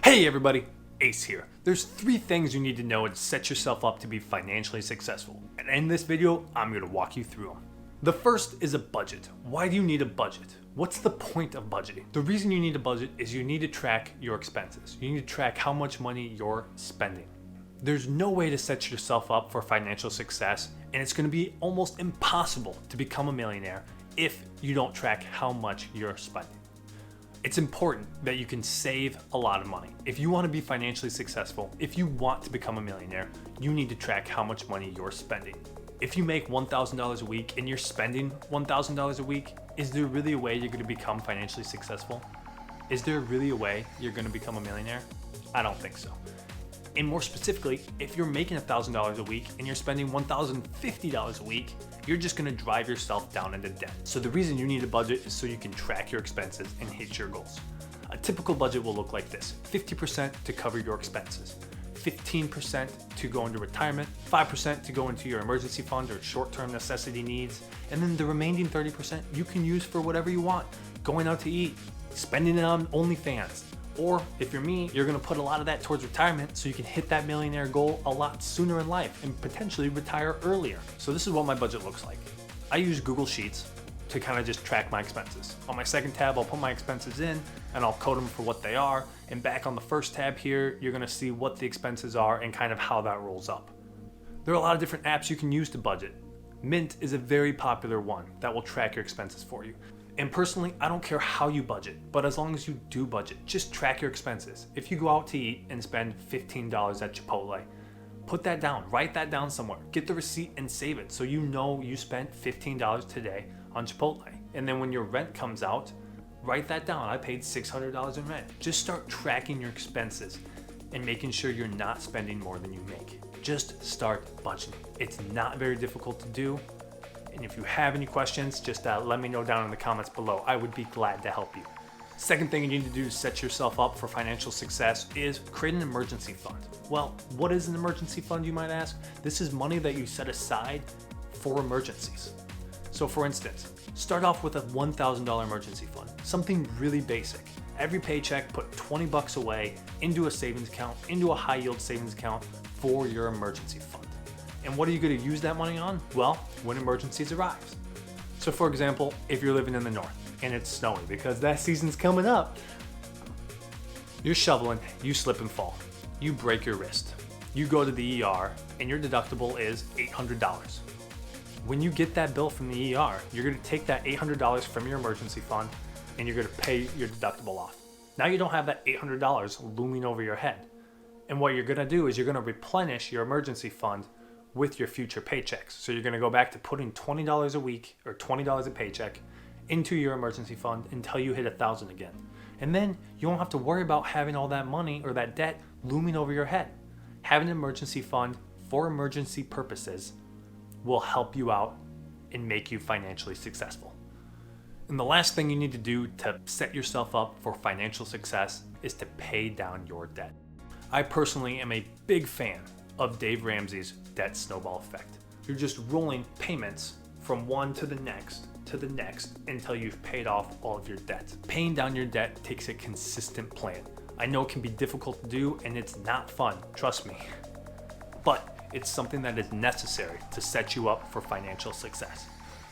Hey everybody, Ace here. There's 3 things you need to know to set yourself up to be financially successful. And in this video, I'm going to walk you through them. The first is a budget. Why do you need a budget? What's the point of budgeting? The reason you need a budget is you need to track your expenses. You need to track how much money you're spending. There's no way to set yourself up for financial success, and it's going to be almost impossible to become a millionaire if you don't track how much you're spending. It's important that you can save a lot of money. If you want to be financially successful, if you want to become a millionaire, you need to track how much money you're spending. If you make $1,000 a week and you're spending $1,000 a week, is there really a way you're going to become financially successful? Is there really a way you're going to become a millionaire? I don't think so. And more specifically, if you're making $1,000 a week and you're spending $1,050 a week, you're just gonna drive yourself down into debt. So the reason you need a budget is so you can track your expenses and hit your goals. A typical budget will look like this: 50% to cover your expenses, 15% to go into retirement, 5% to go into your emergency fund or short-term necessity needs, and then the remaining 30% you can use for whatever you want: going out to eat, spending it on OnlyFans. Or if you're me, you're gonna put a lot of that towards retirement so you can hit that millionaire goal a lot sooner in life and potentially retire earlier. So this is what my budget looks like. I use Google Sheets to kind of just track my expenses. On my second tab, I'll put my expenses in and I'll code them for what they are. And back on the first tab here, you're gonna see what the expenses are and kind of how that rolls up. There are a lot of different apps you can use to budget. Mint is a very popular one that will track your expenses for you. And personally, I don't care how you budget, but as long as you do budget, just track your expenses. If you go out to eat and spend $15 at Chipotle, put that down, write that down somewhere, get the receipt and save it so you know you spent $15 today on Chipotle. And then when your rent comes out, write that down. I paid $600 in rent. Just start tracking your expenses and making sure you're not spending more than you make. Just start budgeting. It's not very difficult to do. And if you have any questions, just let me know down in the comments below. I would be glad to help you. Second thing you need to do to set yourself up for financial success is create an emergency fund. Well, what is an emergency fund, you might ask? This is money that you set aside for emergencies. So for instance, start off with a $1,000 emergency fund, something really basic. Every paycheck, put 20 bucks away into a savings account, into a high yield savings account for your emergency fund. And what are you going to use that money on? Well, when emergencies arise. So for example, if you're living in the north and it's snowy because that season's coming up, you're shoveling, you slip and fall, you break your wrist, you go to the ER and your deductible is $800. When you get that bill from the ER, you're going to take that $800 from your emergency fund and you're going to pay your deductible off. Now you don't have that $800 looming over your head. And what you're going to do is you're going to replenish your emergency fund with your future paychecks. So you're going to go back to putting $20 a week or $20 a paycheck into your emergency fund until you hit 1,000 again. And then you won't have to worry about having all that money or that debt looming over your head. Having an emergency fund for emergency purposes will help you out and make you financially successful. And the last thing you need to do to set yourself up for financial success is to pay down your debt. I personally am a big fan of Dave Ramsey's debt snowball effect. You're just rolling payments from one to the next until you've paid off all of your debt. Paying down your debt takes a consistent plan. I know it can be difficult to do and it's not fun, trust me. But it's something that is necessary to set you up for financial success.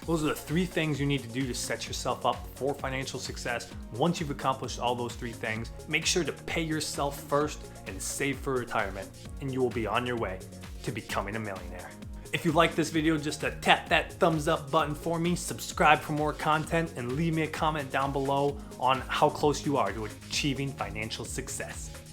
Those are the 3 things you need to do to set yourself up for financial success. Once you've accomplished all those 3 things, make sure to pay yourself first and save for retirement, and you will be on your way to becoming a millionaire. If you like this video, just tap that thumbs up button for me, subscribe for more content, and leave me a comment down below on how close you are to achieving financial success.